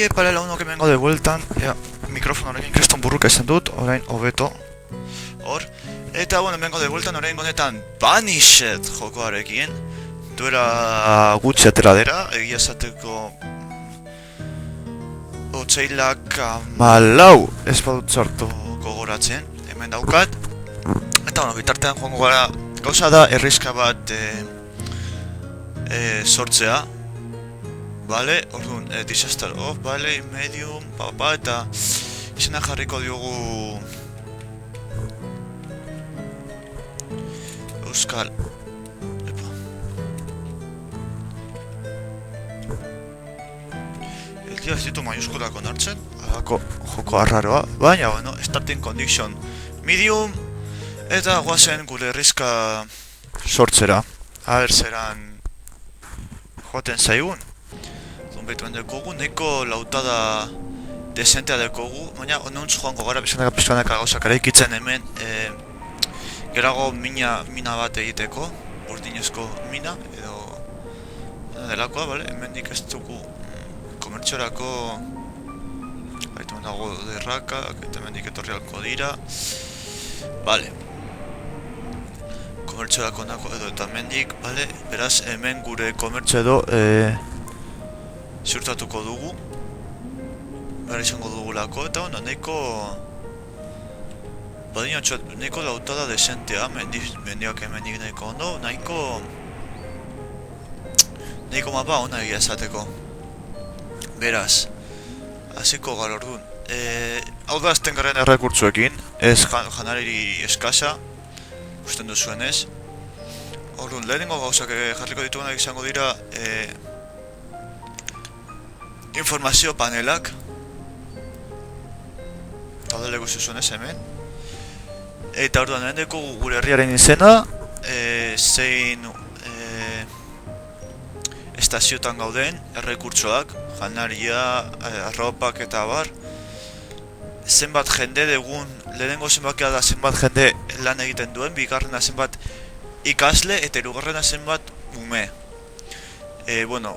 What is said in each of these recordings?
Pare lagunok hemengo de bueltan, mikrofonorekin kriston burruka esan dut, orain hobeto. Hor, eta bueno, hemengo de bueltan orain honetan Banished jokoarekin. Duela gutxi atera dira, egia esateko otsailak 14 ez badut sortu gogoratzen, hemen daukat. Eta bueno, bitartean joango gara, gauza da errizka bat sortzea. Vale, orduan, disaster off, vale, medium, eta izena jarriko diogu Euskal. Epa. El día ez ditu mayuskulak onartzen, alako joko arraroa, baina, bueno, starting condition medium, eta guazen gure errizka sortzera, haber zeran joaten zaigun. Betu dekogu, neko lautada desentea dekogu, baina onuntz joango gara pizkanaka gauzak eraikitzen hemen gerago mina bat egiteko, burdinezko mina, edo delakoa, bale? Hemendik ez dugu komertziorako baitu dago derrakak, eta hemendik etorri halko dira, bale. Komertziorako nako edo eta hemendik, bale? Beraz, hemen gure komertzio edo ziurtatuko dugu, behar izango dugulako, eta bueno, neko lautada desentea, mendiak hemenik nahiko ondo, nahiko mapa ona egia esateko. Beraz, hasiko gara orduan. Hau da azten garen errekurtzuekin, ez janariri eskasa, usten duzuen ez. Orduan, lehenengo gauzak jarriko ditugunak izango dira informazio panelak. Hau da legu zuzunez hemen. Eta orduan, lehendeko gure herriaren izena, zein estaziotan gauden, errekurtsoak, janaria, arropak eta bar. Zenbat jende degun, lehenengo zenbakia da zenbat jende lan egiten duen, bigarrena zenbat ikasle eta hirugarrena zenbat ume. Bueno,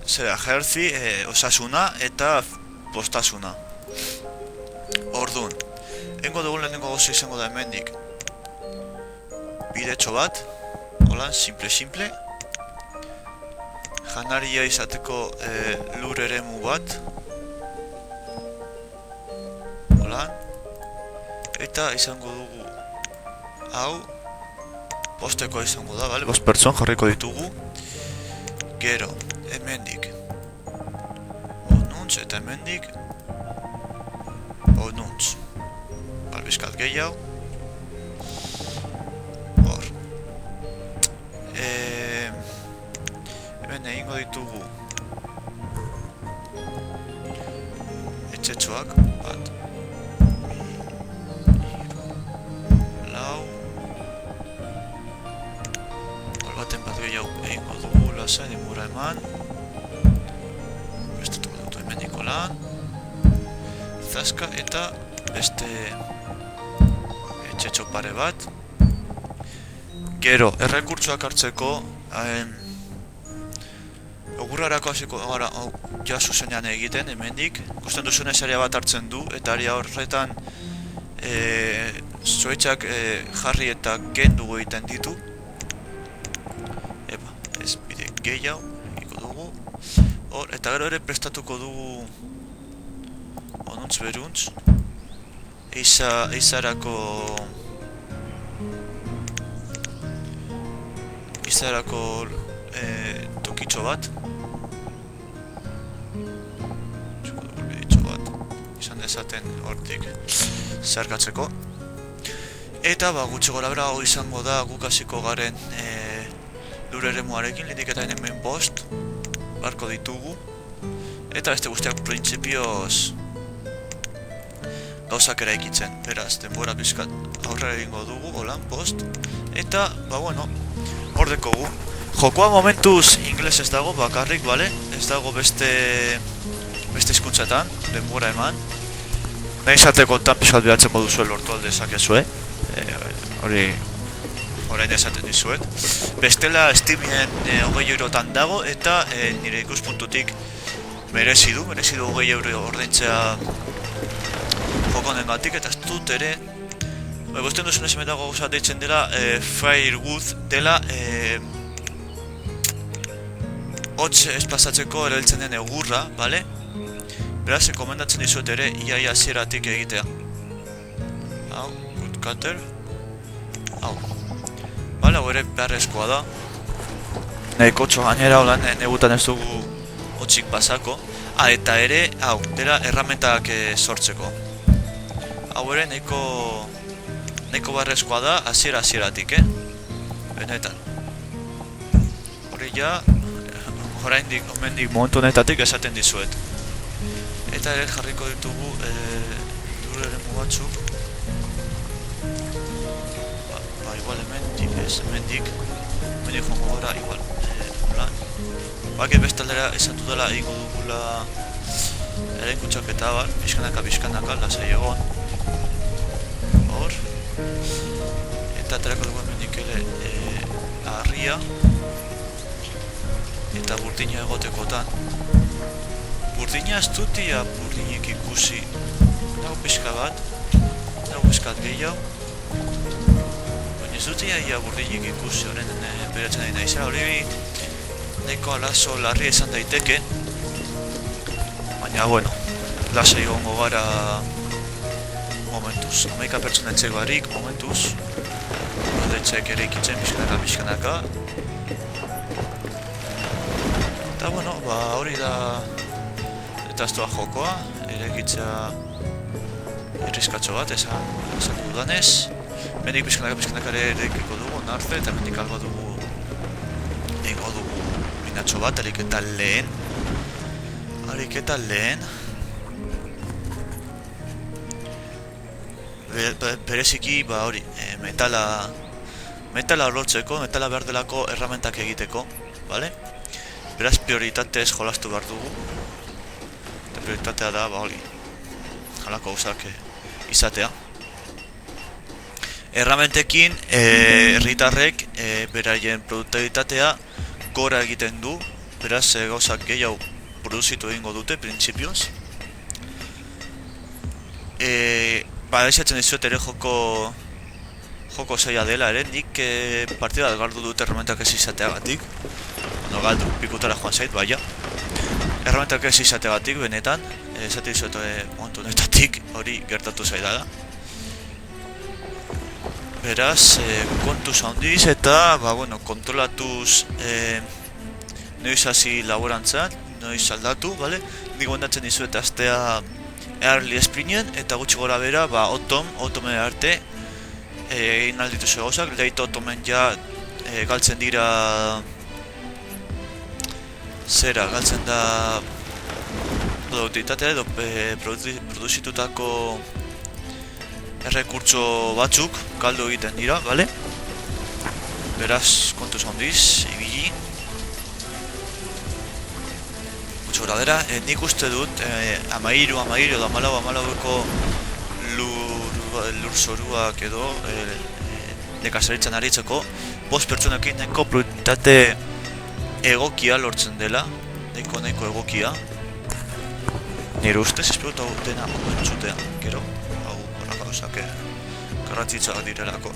zera, jertzi, osasuna eta postasuna. Orduan, hengo dugun lehenengo gauza izango da hemendik bidetxo bat, holan, simple. Janaria izateko lur eremu bat, holan. Eta izango dugu hau, posteko izango da, bale? 5 pertson jarriko ditugu. Gero, hemendik onuntz eta hemendik onuntz. Bizkat gehiago. Hor. Hemen egingo ditugu etxetxoak, bat, lau, hor baten bat gehiago egingo dugu, lasai denbora eman. Bestatuko dutu hemendiko lan, zaska eta beste etxetxo pare bat. Gero, errekurtsoak hartzeko ogurrarako hasiko gara ja zuzenean egiten hemendik. Gusten duzuen esaria bat hartzen du, eta aria horretan zoetxak jarri eta kendu egiten ditu. Epa, ez bide gehiago egiko dugu. Hor, eta gero ere prestatuko dugu onuntz beruntz izarako tokitxo bat, izan dezaten hortik zeharkatzeko. Eta gutxi gora bera hau izango da guk hasiko garen lur eremuarekin, lehenik eta hemen 5 barko ditugu. Eta beste guztiak printzipioz gauzak eraikitzen, beraz, denbora pizkat aurrera egingo dugu, holan, 5. Eta, bueno, hor dekogu. Jokoa momentuz ingles ez dago bakarrik, bale? Ez dago beste hizkuntzetan, denbora eman. Nahi izateko tan pizkat behatzen moduzue lortu alde zakezue. Hori orain esaten dizuet. Bestela Steamien 20 eurotan dago, eta nire ikuspuntutik merezi du 20 € ordaintzea joko honengatik, eta ez dut ere ikusten duzun ez dago gauza deitzen dela Firewood dela hotz ez pasatzeko erabiltzen den egurra, bale? Beraz, komendatzen dizuet ere iaia hasieratik egitea. Hau, good cutter. Hau. Bale, hau ere beharrezkoa da. Nahikotxo gainera holan negutan ez dugu hotzik pasako. Eta ere, hau, dela erramentak sortzeko. Hau ere nahiko beharrezkoa da hasieratik, benetan. Hori ja, oraindik omendik momentu honetatik esaten dizuet. Eta ere jarriko ditugu lurreremu batzuk. Igual hemendik joango gara, igual. Bakit bestaldera esatu dela egingo dugula eraikuntxak eta bar, pixkanaka, lasai egon. Hor. Eta aterako dugu hemendik ere harria. Eta burdina egotekotan. Burdina ez dutia burdinek ikusi. Dago pixka bat. Dago pixkat gehiago. Baina ez dutia ia burdinek ikusi horren beratzen ari nahi zera. Hori nahiko alazo larria izan daiteke. Baina, bueno, lasai egongo gara momentuz. 11 pertsonetxe barik momentuz. Aldetxeek ere ikitzen pixkanaka. Eta, bueno, hori da etaztoa jokoa, eregitzea irriskatxo bat, esan dudanez. Mendik pixkanaka ere erekiko dugu, narze, eta mendik alba dugu egingo dugu minatxo bat, ariketa lehen. Bereziki, hori, metala lortzeko, metala behar delako erramentak egiteko, bale? Beraz, prioritatez jolastu behar dugu. Eta prioritatea da, hori, halako gauzak izatea. Erramentekin, herritarrek beraien produktibitatea gora egiten du. Beraz, gauzak gehiago produzitu egingo dute, printzipioz. Esatzen dizuet ere joko zaila dela ere, nik partida galdu dut erramentak ez izateagatik. Bueno, galdu, pikutara joan zait, baina. Erramentak ez izateagatik, benetan. Esaten dizuet momentu honetatik hori gertatu zaidala. Beraz, kontuz handiz eta, kontrolatuz noiz hasi laborantzan, noiz aldatu, bale? Nik gondatzen dizuet astea early springen eta gutxi gora bera, otomen arte egin aldituzu gauzak, late otomen ja galtzen dira galtzen da produktibitatea edo produzitutako errekurtso batzuk galdu egiten dira, bale? Beraz, kontuz handiz, ibili. Gutxi gora bera, nik uste dut 13 edo 14ko lur zoruak edo nekazaritzan aritzeko 5 pertsonekin neko produktibitate egokia lortzen dela, nahiko egokia. Nire ustez, espero hau dena entzutea, gero, hau horraka gauzak garrantzitsuak direlako.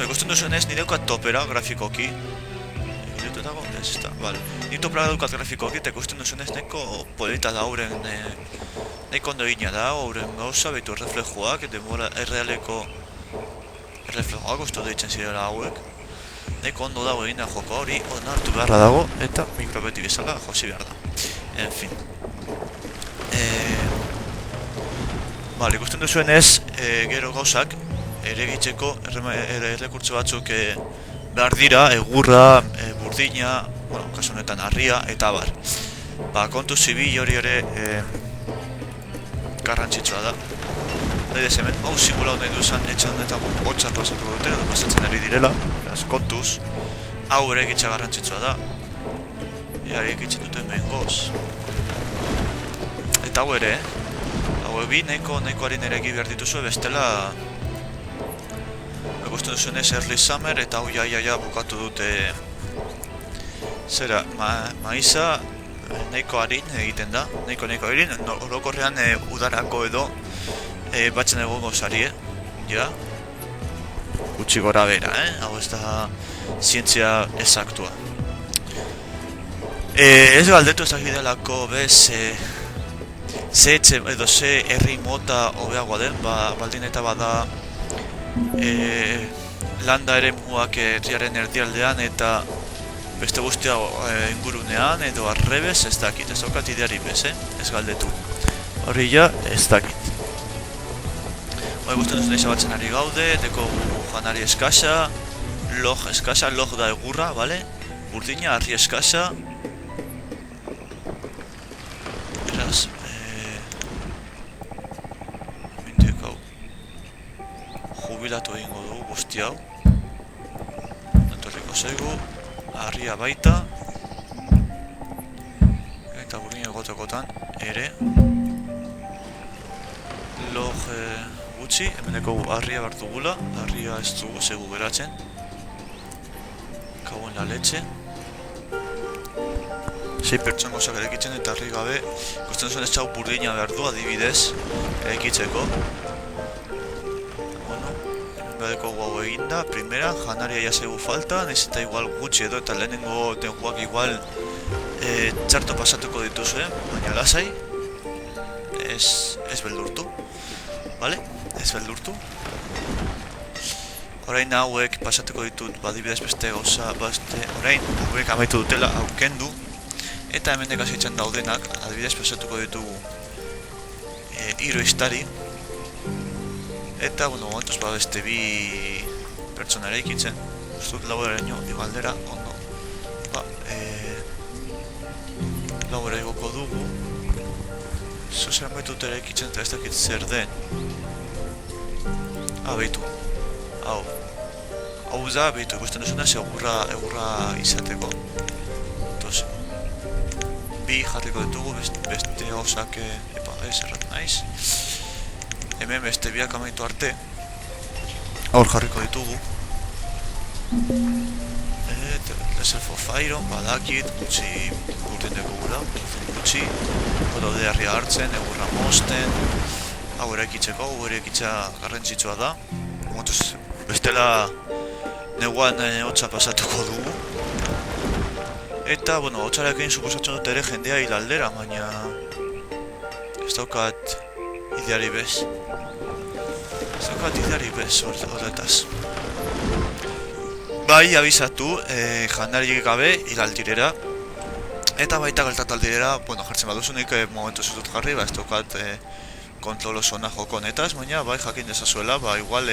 Ikusten duzuenez, nire daukat topera grafikoki. Dago? Ez da, bale. Nik topera daukat grafikoki eta ikusten duzuenez nahiko polita da hauren nahiko ondo egina da, hauren gauza, behitu erreflejoak, denbora errealeko erreflejoak uste deitzen zirela hauek. Nahiko ondo dago egin da joko hori, onartu beharra dago, eta mikrobeti bezala josi behar da. En fin. Bale, ikusten duzuenez, gero gauzak, eregitzeko errekurtso batzuk behar dira, egurra, burdina, kasu honetan harria, eta bar. Kontu zibil hori ere garrantzitsua da. Naidez hemen, hau simula nahi duzan etxan eta hotxar pasatuko dute, edo pasatzen ari direla, beraz, kontuz. Hau ere egitza garrantzitsua da. Eari egitzen duten behin goz. Eta hau ere, hau ebi nahiko harin ere egin behar dituzue, bestela ikusten duzuenez early summer eta hau ja bukatu dute zera, maiza nahiko arin egiten da, nahiko arin, orokorrean udarako edo batzen egongo zari, ja? Gutxi gora bera, hau ez da zientzia ezaktua. Ez galdetu ezakidelako bez, ze etxe edo ze herri mota hobeagoa den, baldin eta bada landa ere muak herriaren erdialdean eta beste guztia ingurunean edo arrebez ez dakit, ez daukat ideari bez, ez galdetu. Horri ja, ez dakit. Guztien duzun eizabatzen ari gaude, deko janari eskasa, loj eskasa, loj da egurra, bale? Burdina, harri eskasa. Eraz, mintek hau jubilatu egingo dugu guzti hau. Natorriko zaigu, harria baita. Eta burdina egotekotan, ere. Loj gutxi, hemeneko harria bartugula, harria ez dugu zegu geratzen. Kauen la leche. 6 pertsona gozak erekitzen eta harri gabe ikusten zuen ez txau burdina behar du adibidez erekitzeko. Bueno, hemen badeko guau eginda, primera, janaria ja zegu falta, nahiz eta igual gutxi edo eta lehenengo tenguak igual txarto pasatuko dituzue, baina lasai, ez beldurtu, vale? Ez beldurtu. Orain hauek pasatuko ditut badibidez beste gauza, orain hauek amaitu dutela aukendu eta hemen dekazitzen daudenak adibidez pasatuko ditugu hiru istari eta, bueno, momentuz beste bi pertsona ere ikitzen ustut lau eraino igaldera ondo lau ere igoko dugu zozer amaitu dut ere ikitzen eta ez dakit zer den. Behitu, hau da, behitu, ikusten duzuna ze egurra izateko. Entonces, bi jarriko ditugu, beste gauzak, ez erratu naiz. Hemen beste biak amaitu arte, aur jarriko ditugu. Self of Iron, badakit, gutxi gurten degula, gutxi, daude harria hartzen, egurra mosten. Hau erekitzeko, hau erekitza garrantzitsua da. Momentuz, bestela neguan hotza pasatuko dugu. Eta, bueno, hotzarekin suposatzen dut ere jendea hil aldera, baina ez daukat ideari bez. Ez daukat ideari bez horretaz. Bai, abizatu, jandarik gabe hil aldirera. Eta baita galtatu aldirera, bueno, jartzen baduzunik momentuz ez dut jarri, ez daukat kontrol oso ona joko honetaz, baina bai jakin dezazuela, igual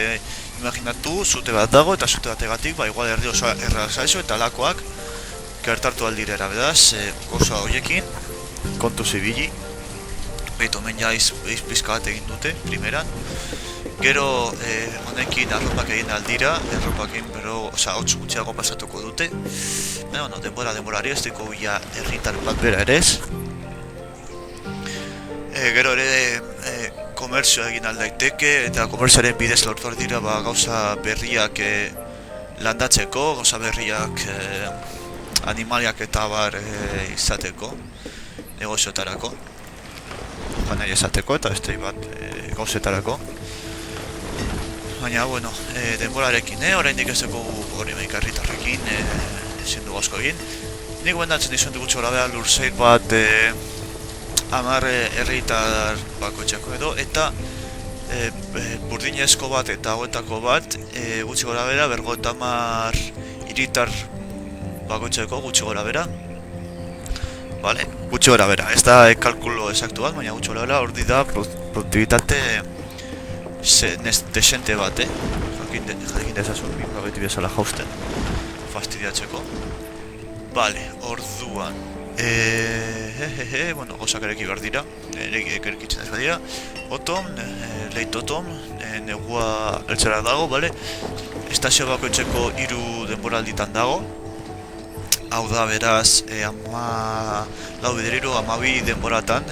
imaginatu zute bat dago eta zute bategatik, igual erdi oso errazaizu eta alakoak gertartu aldirera, bedaz, goza horiekin, kontu zibili, behitu hemen ja izpizka bat egin dute, primeran, gero honekin arropak egin aldira, arropakin bero, hotz gutxiago pasatuko dute, bueno, denborari ez diko ja herritar bat bera ere ez, gero ere komerzioa egin aldaiteke eta komerzioaren bidez lortu dira gauza berriak landatzeko, gauza berriak animaliak eta bar izateko, negozioetarako, janari izateko eta beste bat gauzetarako. Baina, bueno, denborarekin, oraindik ez dugu hori meikarritarrekin, ezin dugu asko egin. Nik guendatzen izan dugu txora behar lurzeik bat 10 herritar bakoitzako edo, eta burdinezko bat eta hauetako bat gutxi gora bera, 50 hiritar bakoitzeko gutxi gora bera. Vale, gutxi gora bera, ez da kalkulo exactu bat, baina gutxi gora bera hor da produktibitate desente bat, jakin dezazun, beti bezala jausten, fastidiatzeko. Vale, orduan, bueno, gauzak ereki behar dira, erekitzen ez badira, otom, leit otom, negua eltzera dago, bale? Estazio bakoitzeko 3 denboralditan dago, hau da beraz, 12 denboratan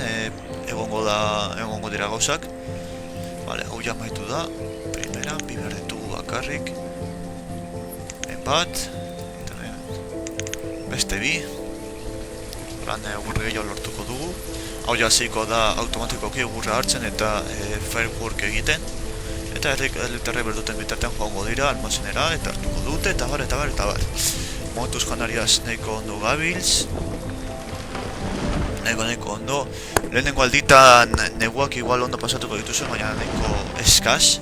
egongo dira gauzak, bale, hau ja maitu da, primera, bi behar ditugu bakarrik, bat, beste bi, lan egurri gehiago lortuko dugu. Hau jasiko da automatikoki egurra hartzen eta firework egiten. Eta elektrarrek berduten bitartean joango dira almazenera eta hartuko dute eta bar, eta bar, eta bar. Momentuz janariaz nahiko ondo gabiltz. Nahiko ondo. Lehenengo alditan neguak igual ondo pasatuko dituzu, baina nahiko eskaz.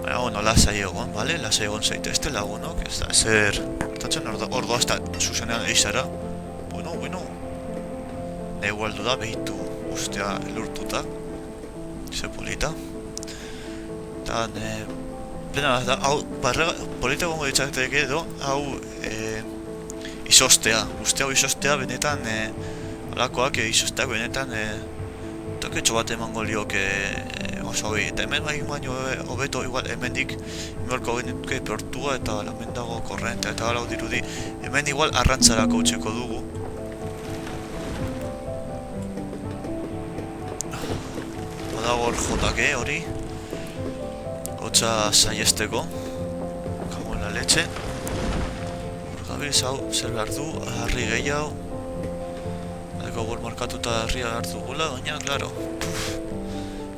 Baina, bueno, lasai egon, vale? Lasai egon zaitezte lagunok, ez da ezer... Tatzen ordo hasta zuzenean eizara. Bueno. Negu aldu da, behitu ustea elurtuta. Ze polita. Eta, plena da, hau, polita gongo ditzaketeke edo, hau, izostea. Uste hau izostea benetan, alakoak izosteak benetan, toketxo bat emango lioke oso hori. Eta hemen baino hobeto, igual, hemendik inolko genetuke portua eta hemen dago korrentea eta gara dirudi. Hemen igual arrantzarako utzeko dugu. Badago hor jotake hori. Hotza saiesteko. Kago en la leche. Gabriz hau, zer behar du, harri gehiago. Gaur markatuta harria behar dugula, baina, klaro,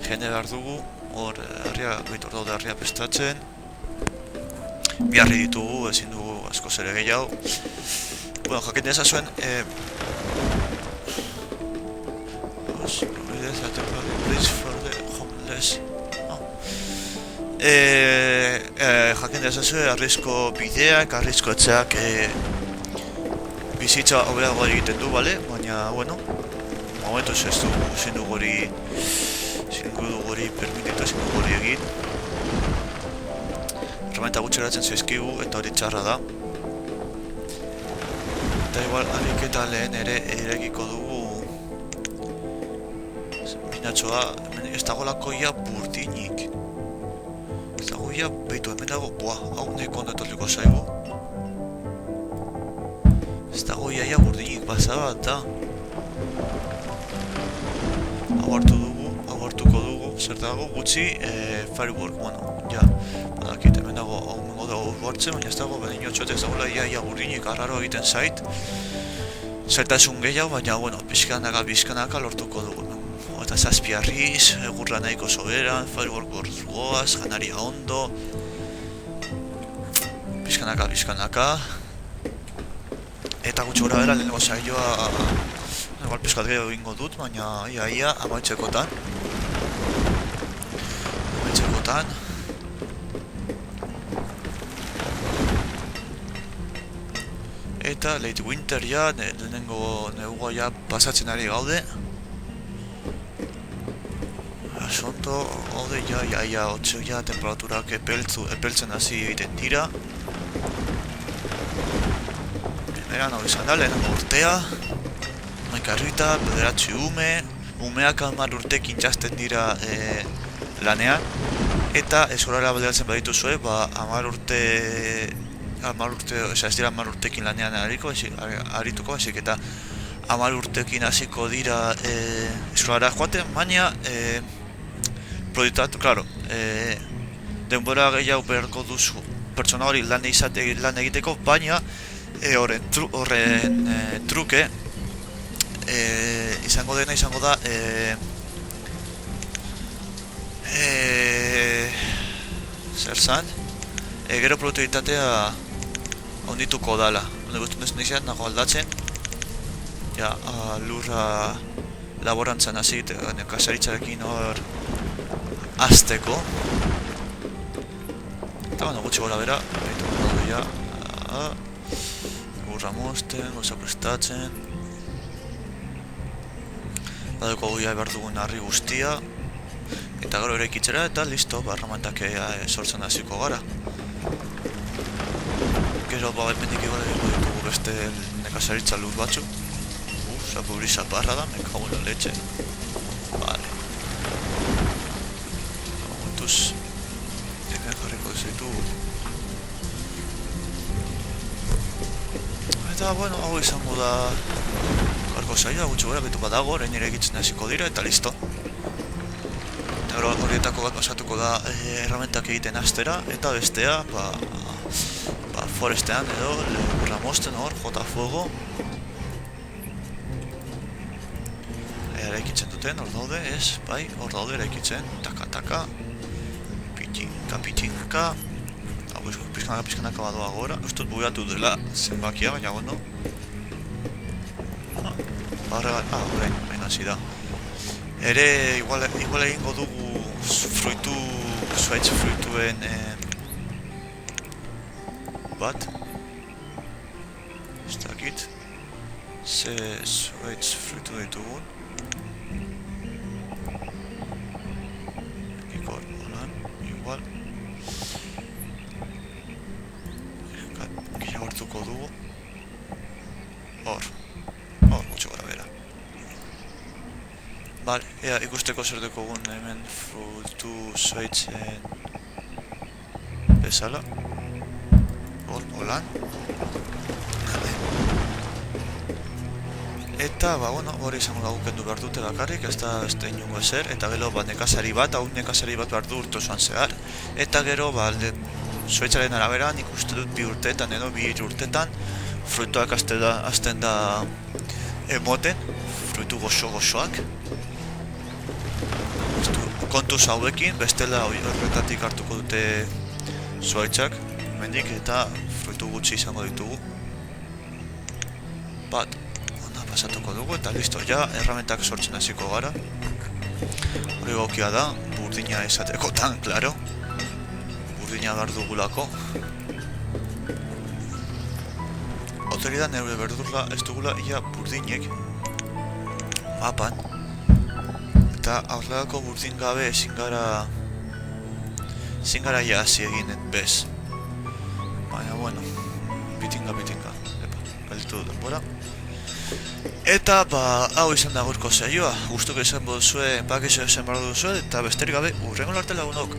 jende behar dugu, hor harria, behitor daude harria prestatzen. Bi harri ditugu, ezin dugu asko zere gehiago. Bueno, jakin dezazuen, jakin dezazuen, arrizko bideak, arrizko etxeak, bizitza hoberago egiten du, bale? Baina, bueno, momentuz ez du, ezin du gori permititu, ezin du gori egin. Herramienta gutxeratzen zaizkigu eta hori txarra da. Eta igual, ariketa lehen ere erekiko dugu minatxoa, ez dago lako ia burdinik. Ez dago ia, behitu, hemen dago, hau neko ondo etorriko zaigu. Ez dago iaia burdinik basa bat da. Hau hartuko dugu, zer dago gutxi firework, bueno, ja, badakit, hemen dago hau mengo dago hartzen, baina ez dago bedin otxote ez dagoela iaia burdinik arraro egiten zait. Zertasun gehiago, baina, bueno, bizkanaka lortuko dugu. Eta zazpiarriz, egurra nahiko soberan, firework gorgoaz, janaria ondo. Bizkanaka. Eta gutxi gora bera, lehenengo saioa igual pizkat gehiago egingo dut, baina ia amaitzekotan. Eta late winter ja, lehenengo negua ja pasatzen ari gaude. Asonto gaude ja, otxo ja, temperaturak epeltzen hasi egiten dira. Eran hau izan da, lehenengo urtea, maikarrita, bederatzi umeak 10 urtekin txasten dira lanean, eta ez horara balderatzen badituzue, 10 urtekin lanean arituko, hasik eta 10 urtekin hasiko dira ez horara joaten, baina proiektatu, klaro, denbora gehiago beharko duzu pertsona hori lan egiteko, baina horren truke izango da zer zan? Gero produktibitatea ondituko dala. Guztun ez nizien nago aldatzen. Ja, lurra laborantzan hasi kasaritzarekin hor azteko. Eta bueno, gutxi gora bera, gurra mozten, goza prestatzen. Badeko guia behar dugun harri guztia. Eta gero ere ikitzera eta listo, barramantak sortzen hasiko gara. Gero mendik igual ditugu beste nekazaritza lur batzuk. Zapu brisa parra da, me cago en la leche. Vale. Momentuz jarriko ditugu. Eta, bueno, hau izango da garko zaila, gutxi gora betu badago, orain ere egitzen hasiko dira eta listo. Eta gero horietako bat pasatuko da erramentak egiten hastera, eta bestea, forestean edo, lehurra mozten hor, jota fuego. eraikitzen duten, hor daude, ez? Bai, hor daude eraikitzen, taka, pitinka, hau pizkanaka badoa gora, ez dut buiatu dela zenbakia, baina bueno. Orain hasi da. Ere, igual egingo dugu zuaitz fruituen bat. Ez dakit. Ze zuaitz fruitu ditugun. Igual. Gehiago hartuko dugu. Hor, gutxo gara bera. Bale, ikusteko zer dekogun hemen fruitu zuaitzen bezala. Holan. Eta, bueno, hori izango dago kendu behar dute bakarrik, ez da inungo ezer, eta gero, nekazari bat behar du urte osoan zehar. Eta gero, zuaitzaren arabera, nik uste dut 2 urteetan edo 2 urteetan, fruituak azten da emoten, fruitu goxoak. Kontuz hauekin, bestela horretatik hartuko dute zuaitzak, mendik eta fruitu gutxi izango ditugu. Bat, pasatuko dugu eta listo, ja, erramentak sortzen hasiko gara. Hori gokia da, burdina esatekotan, klaro. Burdina behar dugulako. Oteri da neure berdurla ez dugula ia burdinek mapan. Eta aurrelako burdin gabe ezin gara jasi eginen bez. Baina, bueno, pitinga. Galditu du denbora. Eta, hau izan da gaurko saioa. Gustuko izan boduzue, bakizio esan behar duzue, eta besterik gabe, urrengo arte lagunok.